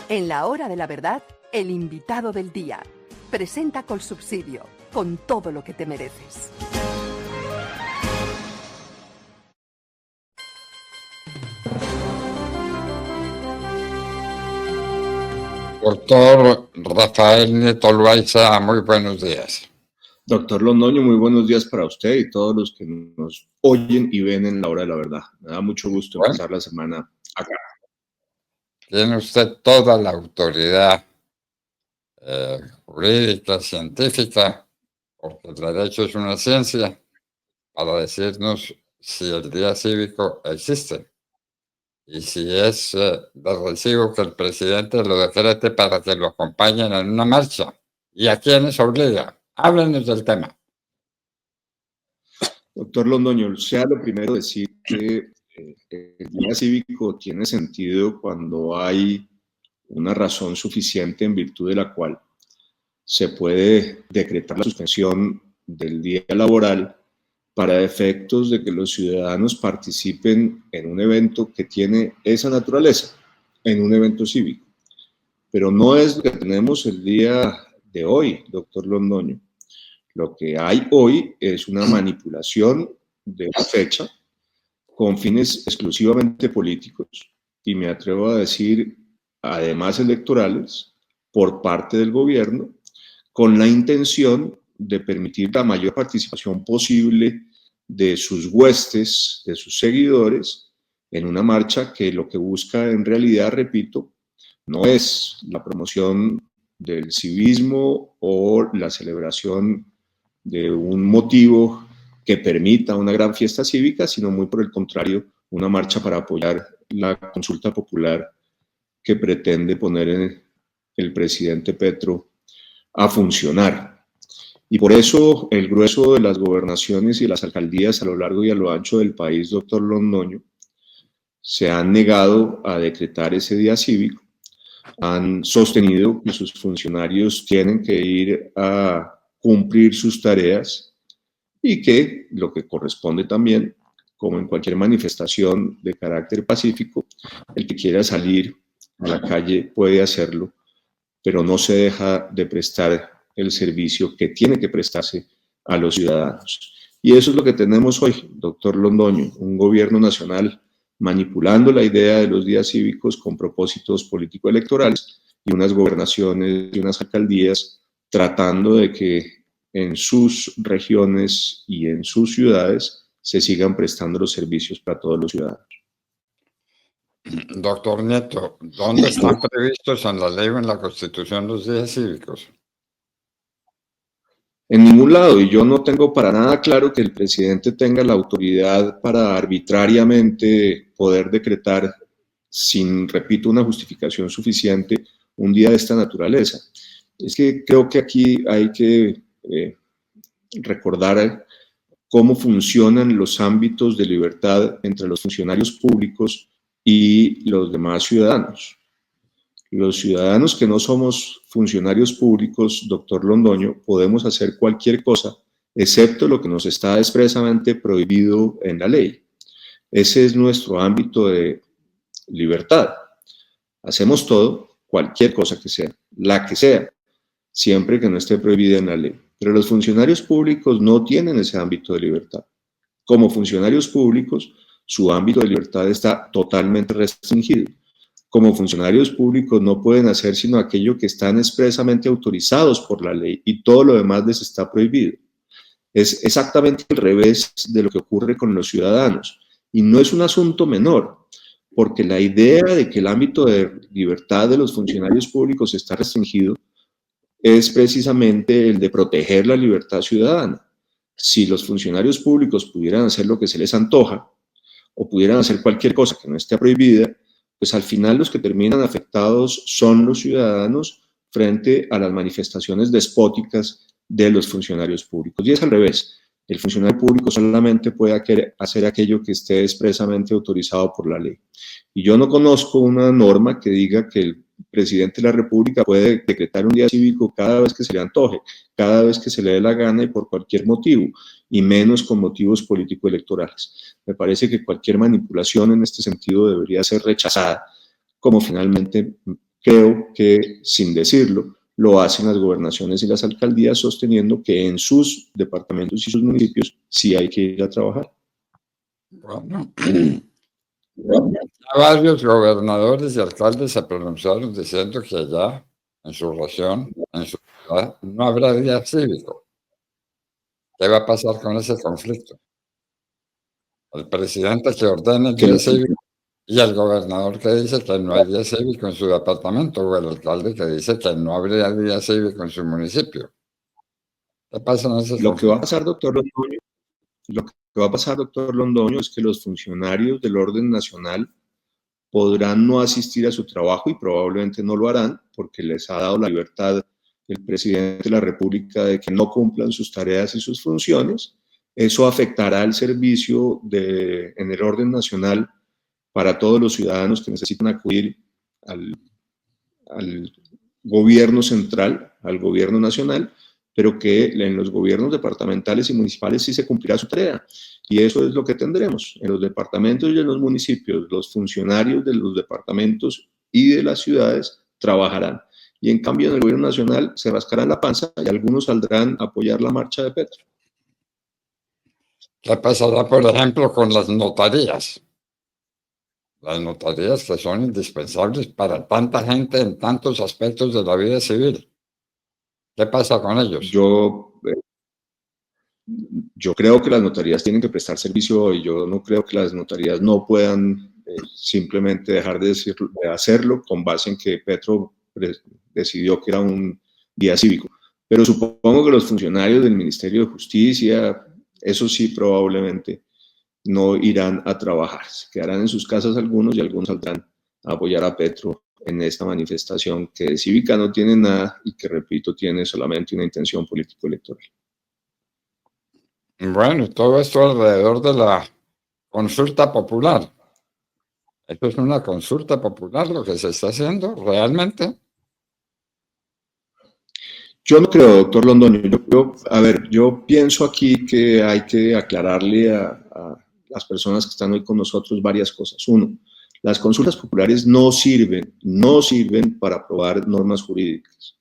En la hora de la verdad, el invitado del día. Presenta Colsubsidio, con todo lo que te mereces. Doctor Rafael Nieto Loaiza, muy buenos días. Doctor Londoño, muy buenos días para usted y todos los que nos oyen y ven en la hora de la verdad. Me da mucho gusto empezar la semana acá. Tiene usted toda la autoridad jurídica, científica, porque el derecho es una ciencia, para decirnos si el día cívico existe y si es de recibo que el presidente lo decrete para que lo acompañen en una marcha. ¿Y a quiénes obliga? Háblenos del tema. Doctor Londoño, sea lo primero decir que el día cívico tiene sentido cuando hay una razón suficiente en virtud de la cual se puede decretar la suspensión del día laboral para efectos de que los ciudadanos participen en un evento que tiene esa naturaleza, en un evento cívico. Pero no es lo que tenemos el día de hoy, doctor Londoño. Lo que hay hoy es una manipulación de la fecha con fines exclusivamente políticos y me atrevo a decir, además electorales, por parte del gobierno, con la intención de permitir la mayor participación posible de sus huestes, de sus seguidores, en una marcha que lo que busca en realidad, repito, no es la promoción del civismo o la celebración de un motivo que permita una gran fiesta cívica, sino muy por el contrario, una marcha para apoyar la consulta popular que pretende poner el presidente Petro a funcionar. Y por eso el grueso de las gobernaciones y las alcaldías a lo largo y a lo ancho del país, doctor Londoño, se han negado a decretar ese día cívico, han sostenido que sus funcionarios tienen que ir a cumplir sus tareas y que lo que corresponde también, como en cualquier manifestación de carácter pacífico, el que quiera salir a la calle puede hacerlo, pero no se deja de prestar el servicio que tiene que prestarse a los ciudadanos. Y eso es lo que tenemos hoy, doctor Londoño, un gobierno nacional manipulando la idea de los días cívicos con propósitos político-electorales y unas gobernaciones y unas alcaldías tratando de que en sus regiones y en sus ciudades se sigan prestando los servicios para todos los ciudadanos. Doctor Nieto, ¿dónde están previstos en la ley o en la Constitución los días cívicos? En ningún lado, y yo no tengo para nada claro que el presidente tenga la autoridad para arbitrariamente poder decretar, sin, repito, una justificación suficiente, un día de esta naturaleza. Es que creo que aquí hay que recordar cómo funcionan los ámbitos de libertad entre los funcionarios públicos y los demás ciudadanos. Los ciudadanos que no somos funcionarios públicos, doctor Londoño, podemos hacer cualquier cosa, excepto lo que nos está expresamente prohibido en la ley. Ese es nuestro ámbito de libertad. Hacemos todo, cualquier cosa que sea, la que sea, siempre que no esté prohibida en la ley. Pero los funcionarios públicos no tienen ese ámbito de libertad. Como funcionarios públicos, su ámbito de libertad está totalmente restringido. Como funcionarios públicos no pueden hacer sino aquello que están expresamente autorizados por la ley y todo lo demás les está prohibido. Es exactamente al revés de lo que ocurre con los ciudadanos. Y no es un asunto menor, porque la idea de que el ámbito de libertad de los funcionarios públicos está restringido es precisamente el de proteger la libertad ciudadana. Si los funcionarios públicos pudieran hacer lo que se les antoja o pudieran hacer cualquier cosa que no esté prohibida, pues al final los que terminan afectados son los ciudadanos frente a las manifestaciones despóticas de los funcionarios públicos. Y es al revés. El funcionario público solamente puede hacer aquello que esté expresamente autorizado por la ley. Y yo no conozco una norma que diga que el presidente de la República puede decretar un día cívico cada vez que se le antoje, cada vez que se le dé la gana y por cualquier motivo, y menos con motivos político-electorales. Me parece que cualquier manipulación en este sentido debería ser rechazada, como finalmente creo que, sin decirlo, lo hacen las gobernaciones y las alcaldías, sosteniendo que en sus departamentos y sus municipios sí hay que ir a trabajar. Bueno, varios gobernadores y alcaldes se pronunciaron diciendo que allá, en su región, en su ciudad, no habrá día cívico. ¿Qué va a pasar con ese conflicto? El presidente que ordena el día cívico y el gobernador que dice que no hay día cívico en su departamento, o el alcalde que dice que no habría día cívico en su municipio. ¿Qué pasa en ese Lo que va a conflicto? pasar, doctor Londoño, lo que va a pasar, doctor Londoño, es que los funcionarios del orden nacional podrán no asistir a su trabajo y probablemente no lo harán porque les ha dado la libertad el presidente de la República de que no cumplan sus tareas y sus funciones. Eso afectará el servicio en el orden nacional para todos los ciudadanos que necesitan acudir al gobierno central, al gobierno nacional, pero que en los gobiernos departamentales y municipales sí se cumplirá su tarea. Y eso es lo que tendremos. En los departamentos y en los municipios, los funcionarios de los departamentos y de las ciudades trabajarán. Y en cambio en el gobierno nacional se rascarán la panza y algunos saldrán a apoyar la marcha de Petro. ¿Qué pasará, por ejemplo, con las notarías? Las notarías que son indispensables para tanta gente en tantos aspectos de la vida civil. ¿Qué pasa con ellos? Yo creo que las notarías tienen que prestar servicio y yo no creo que las notarías no puedan simplemente dejar de hacerlo con base en que Petro decidió que era un día cívico. Pero supongo que los funcionarios del Ministerio de Justicia, eso sí probablemente no irán a trabajar. Se quedarán en sus casas algunos y algunos saldrán a apoyar a Petro en esta manifestación que de cívica no tiene nada y que, repito, tiene solamente una intención político-electoral. Bueno, todo esto alrededor de la consulta popular. ¿Esto es una consulta popular lo que se está haciendo realmente? Yo no creo, doctor Londoño. Yo pienso aquí que hay que aclararle a las personas que están hoy con nosotros varias cosas. Uno, las consultas populares no sirven para aprobar normas jurídicas.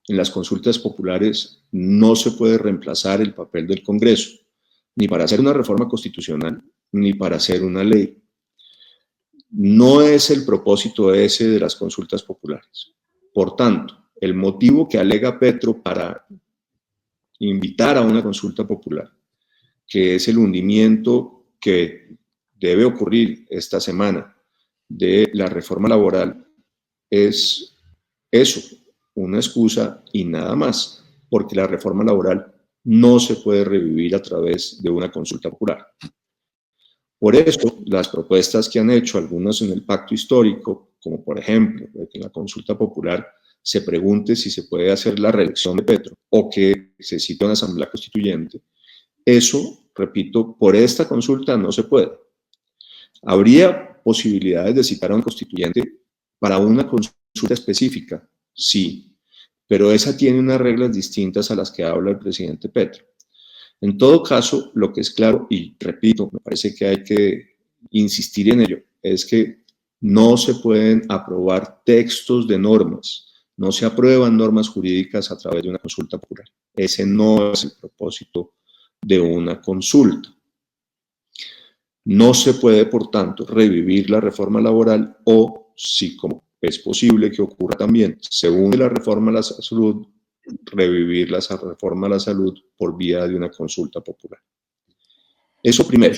En las consultas populares no se puede reemplazar el papel del Congreso, ni para hacer una reforma constitucional, ni para hacer una ley. No es el propósito ese de las consultas populares. Por tanto, el motivo que alega Petro para invitar a una consulta popular, que es el hundimiento que debe ocurrir esta semana de la reforma laboral, es eso, una excusa y nada más, porque la reforma laboral no se puede revivir a través de una consulta popular. Por eso, las propuestas que han hecho algunos en el pacto histórico, como por ejemplo, que en la consulta popular se pregunte si se puede hacer la reelección de Petro o que se cite una asamblea constituyente, eso, repito, por esta consulta no se puede. ¿Habría posibilidades de citar a un constituyente para una consulta específica? Sí, pero esa tiene unas reglas distintas a las que habla el presidente Petro. En todo caso, lo que es claro, y repito, me parece que hay que insistir en ello, es que no se pueden aprobar textos de normas, no se aprueban normas jurídicas a través de una consulta popular. Ese no es el propósito de una consulta. No se puede, por tanto, revivir la reforma laboral o, si como es posible que ocurra también, según la reforma a la salud, revivir la reforma a la salud por vía de una consulta popular. Eso primero.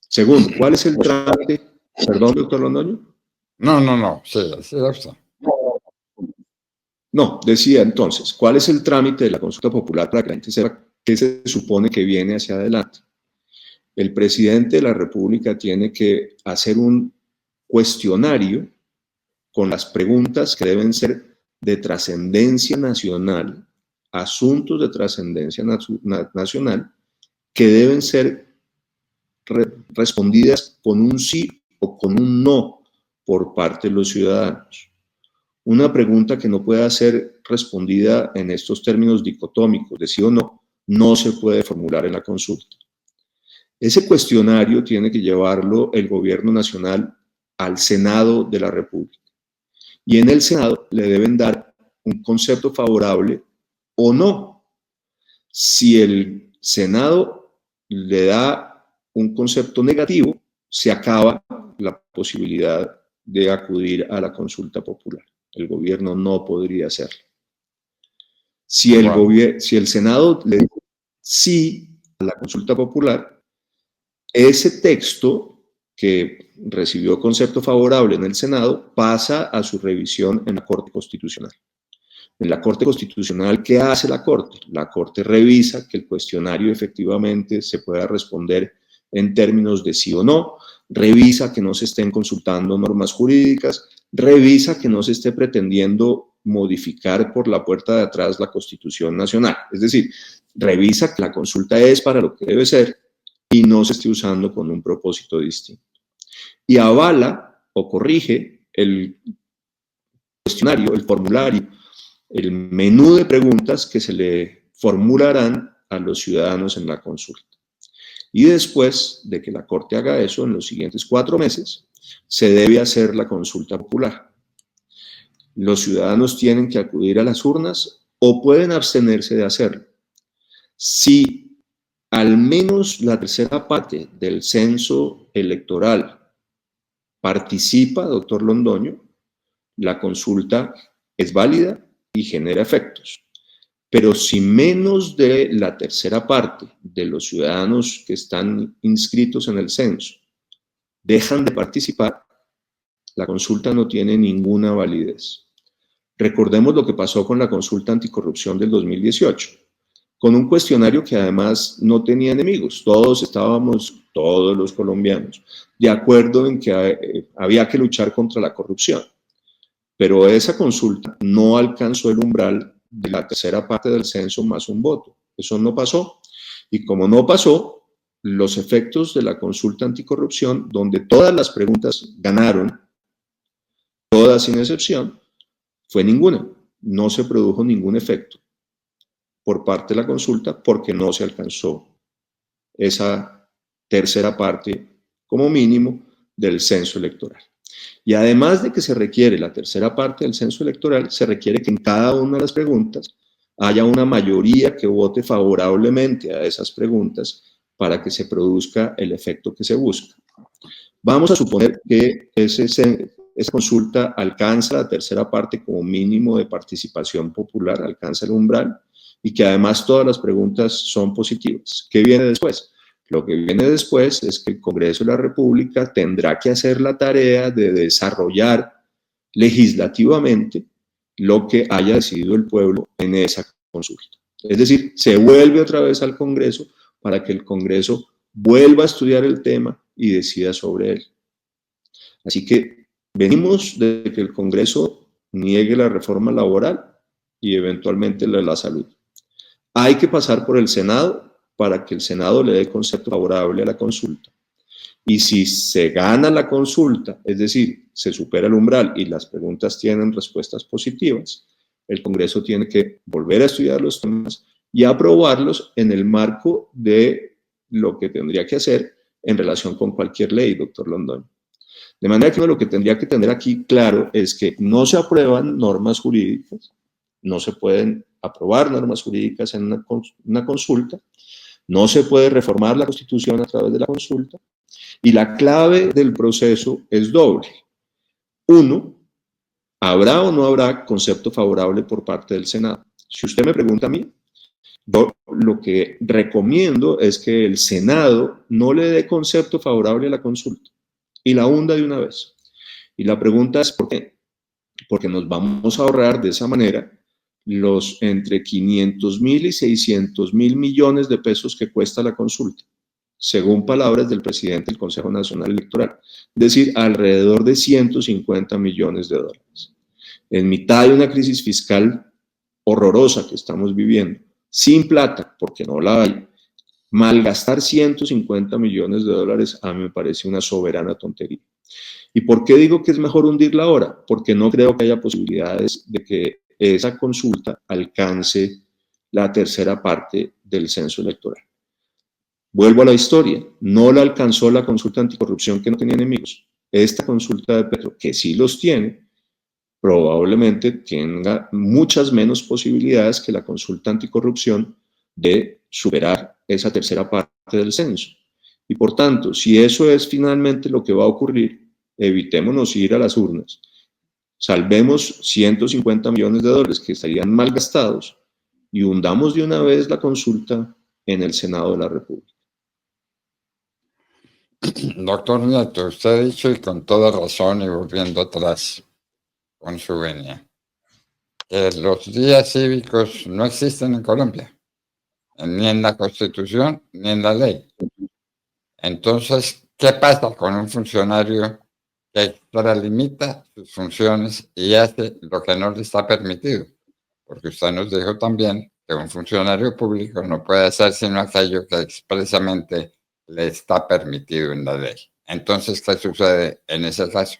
Segundo, ¿cuál es el trámite? Perdón, doctor Londoño. No, sí está. No, decía entonces, ¿cuál es el trámite de la consulta popular para que la gente sepa qué se supone que viene hacia adelante? El presidente de la República tiene que hacer un cuestionario con las preguntas que deben ser de trascendencia nacional, asuntos de trascendencia nacional, que deben ser respondidas con un sí o con un no por parte de los ciudadanos. Una pregunta que no pueda ser respondida en estos términos dicotómicos de sí o no, no se puede formular en la consulta. Ese cuestionario tiene que llevarlo el gobierno nacional al Senado de la República. y en el Senado le deben dar un concepto favorable o no. Si el Senado le da un concepto negativo, se acaba la posibilidad de acudir a la consulta popular. El gobierno no podría hacerlo. Si el Senado le dice sí a la consulta popular, ese texto que recibió concepto favorable en el Senado pasa a su revisión en la Corte Constitucional. En la Corte Constitucional, ¿qué hace la Corte? La Corte revisa que el cuestionario efectivamente se pueda responder en términos de sí o no, revisa que no se estén consultando normas jurídicas, revisa que no se esté pretendiendo modificar por la puerta de atrás la Constitución Nacional. Es decir, revisa que la consulta es para lo que debe ser y no se esté usando con un propósito distinto. Y avala o corrige el cuestionario, el formulario, el menú de preguntas que se le formularán a los ciudadanos en la consulta. Y después de que la Corte haga eso, en los siguientes 4 meses, se debe hacer la consulta popular. Los ciudadanos tienen que acudir a las urnas o pueden abstenerse de hacerlo. Si al menos la tercera parte del censo electoral participa, doctor Londoño, la consulta es válida y genera efectos. Pero si menos de la tercera parte de los ciudadanos que están inscritos en el censo dejan de participar, la consulta no tiene ninguna validez. Recordemos lo que pasó con la consulta anticorrupción del 2018, con un cuestionario que además no tenía enemigos. Todos los colombianos, de acuerdo en que había que luchar contra la corrupción. Pero esa consulta no alcanzó el umbral de la tercera parte del censo más un voto. Eso no pasó. Y como no pasó, los efectos de la consulta anticorrupción, donde todas las preguntas ganaron, todas sin excepción, fue ninguna. No se produjo ningún efecto por parte de la consulta porque no se alcanzó esa tercera parte, como mínimo, del censo electoral. Y además de que se requiere la tercera parte del censo electoral, se requiere que en cada una de las preguntas haya una mayoría que vote favorablemente a esas preguntas para que se produzca el efecto que se busca. Vamos a suponer que esa consulta alcanza la tercera parte como mínimo de participación popular, alcanza el umbral, y que además todas las preguntas son positivas. ¿Qué viene después? Lo que viene después es que el Congreso de la República tendrá que hacer la tarea de desarrollar legislativamente lo que haya decidido el pueblo en esa consulta. Es decir, se vuelve otra vez al Congreso para que el Congreso vuelva a estudiar el tema y decida sobre él. Así que venimos de que el Congreso niegue la reforma laboral y eventualmente la de la salud. Hay que pasar por el Senado para que el Senado le dé concepto favorable a la consulta. Y si se gana la consulta, es decir, se supera el umbral y las preguntas tienen respuestas positivas, el Congreso tiene que volver a estudiar los temas y aprobarlos en el marco de lo que tendría que hacer en relación con cualquier ley, doctor Londoño. De manera que lo que tendría que tener aquí claro es que no se aprueban normas jurídicas, no se pueden aprobar normas jurídicas en una consulta, no se puede reformar la Constitución a través de la consulta, y la clave del proceso es doble. Uno, ¿habrá o no habrá concepto favorable por parte del Senado? Si usted me pregunta a mí, yo lo que recomiendo es que el Senado no le dé concepto favorable a la consulta y la hunda de una vez. Y la pregunta es ¿por qué? Porque nos vamos a ahorrar de esa manera los entre 500.000 y 600.000 millones de pesos que cuesta la consulta, según palabras del presidente del Consejo Nacional Electoral, es decir, alrededor de 150 millones de dólares. En mitad de una crisis fiscal horrorosa que estamos viviendo, sin plata, porque no la hay, malgastar 150 millones de dólares a mí me parece una soberana tontería. ¿Y por qué digo que es mejor hundirla ahora? Porque no creo que haya posibilidades de que esa consulta alcance la tercera parte del censo electoral. Vuelvo a la historia, no la alcanzó la consulta anticorrupción que no tenía enemigos. Esta consulta de Petro, que sí los tiene, probablemente tenga muchas menos posibilidades que la consulta anticorrupción de superar esa tercera parte del censo. Y por tanto, si eso es finalmente lo que va a ocurrir, evitémonos ir a las urnas. Salvemos 150 millones de dólares que estarían mal gastados y hundamos de una vez la consulta en el Senado de la República. Doctor Nieto, usted ha dicho, y con toda razón, y volviendo atrás con su venia, que los días cívicos no existen en Colombia, ni en la Constitución, ni en la ley. Entonces, ¿qué pasa con un funcionario que extralimita sus funciones y hace lo que no le está permitido? Porque usted nos dijo también que un funcionario público no puede hacer sino aquello que expresamente le está permitido en la ley. Entonces, ¿qué sucede en ese caso?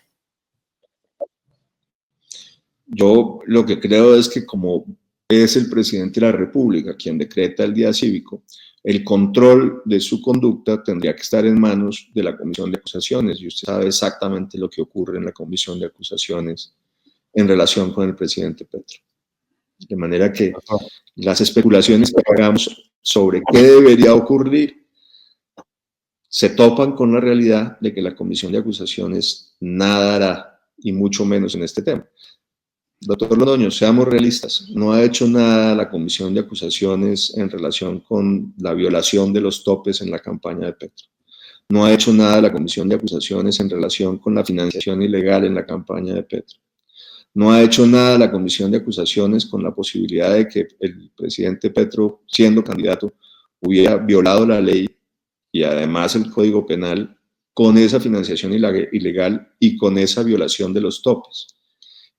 Yo lo que creo es que como es el presidente de la República quien decreta el día cívico, el control de su conducta tendría que estar en manos de la Comisión de Acusaciones, y usted sabe exactamente lo que ocurre en la Comisión de Acusaciones en relación con el presidente Petro. De manera que las especulaciones que hagamos sobre qué debería ocurrir se topan con la realidad de que la Comisión de Acusaciones nada hará, y mucho menos en este tema. Doctor Londoño, seamos realistas, no ha hecho nada la Comisión de Acusaciones en relación con la violación de los topes en la campaña de Petro. No ha hecho nada la Comisión de Acusaciones en relación con la financiación ilegal en la campaña de Petro. No ha hecho nada la Comisión de Acusaciones con la posibilidad de que el presidente Petro, siendo candidato, hubiera violado la ley y además el Código Penal con esa financiación ilegal y con esa violación de los topes.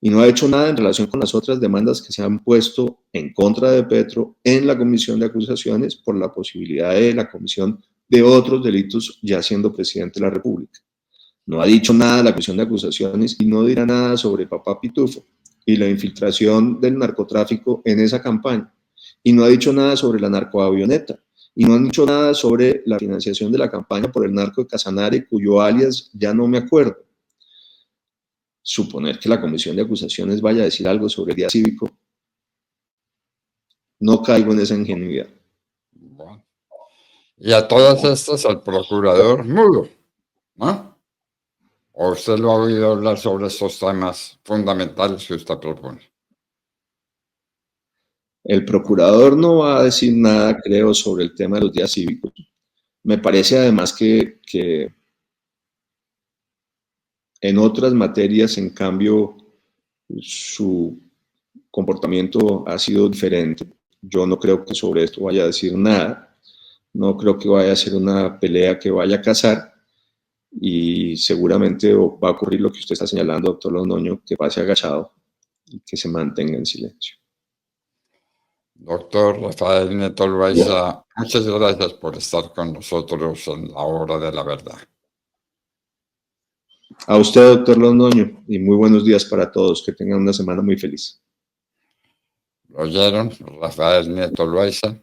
Y no ha hecho nada en relación con las otras demandas que se han puesto en contra de Petro en la Comisión de Acusaciones por la posibilidad de la comisión de otros delitos ya siendo presidente de la República. No ha dicho nada la Comisión de Acusaciones y no dirá nada sobre Papá Pitufo y la infiltración del narcotráfico en esa campaña. Y no ha dicho nada sobre la narcoavioneta. Y no han dicho nada sobre la financiación de la campaña por el narco de Casanare, cuyo alias ya no me acuerdo. Suponer que la Comisión de Acusaciones vaya a decir algo sobre el día cívico, no caigo en esa ingenuidad. Bueno. Y a todas estas el procurador mudo, ¿no? ¿O usted lo ha oído hablar sobre estos temas fundamentales que usted propone? El procurador no va a decir nada, creo, sobre el tema de los días cívicos. Me parece además que en otras materias, en cambio, su comportamiento ha sido diferente. Yo no creo que sobre esto vaya a decir nada. No creo que vaya a ser una pelea que vaya a casar. Y seguramente va a ocurrir lo que usted está señalando, doctor Londoño, que pase agachado y que se mantenga en silencio. Doctor Rafael Nieto Loaiza, muchas gracias por estar con nosotros en la hora de la verdad. A usted, doctor Londoño, y muy buenos días para todos. Que tengan una semana muy feliz. ¿Lo oyeron? Rafael Nieto Loaiza,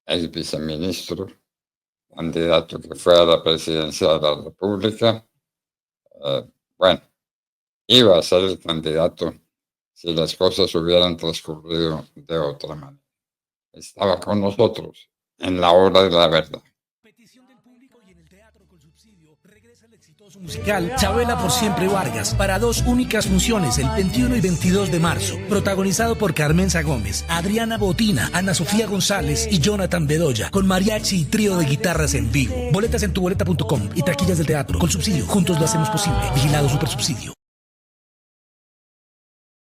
ex viceministro, candidato que fue a la presidencia de la República. Bueno, iba a ser el candidato si las cosas hubieran transcurrido de otra manera. Estaba con nosotros en la hora de la verdad. Petición del público y en el Teatro con Subsidio regresa el exitoso musical Chabela por Siempre Vargas para 2 únicas funciones el 21 y 22 de marzo. Protagonizado por Carmenza Gómez, Adriana Botina, Ana Sofía González y Jonathan Bedoya, con mariachi y trío de guitarras en vivo. Boletas en tuboleta.com y taquillas del teatro. Con Subsidio, juntos lo hacemos posible. Vigilado Supersubsidio.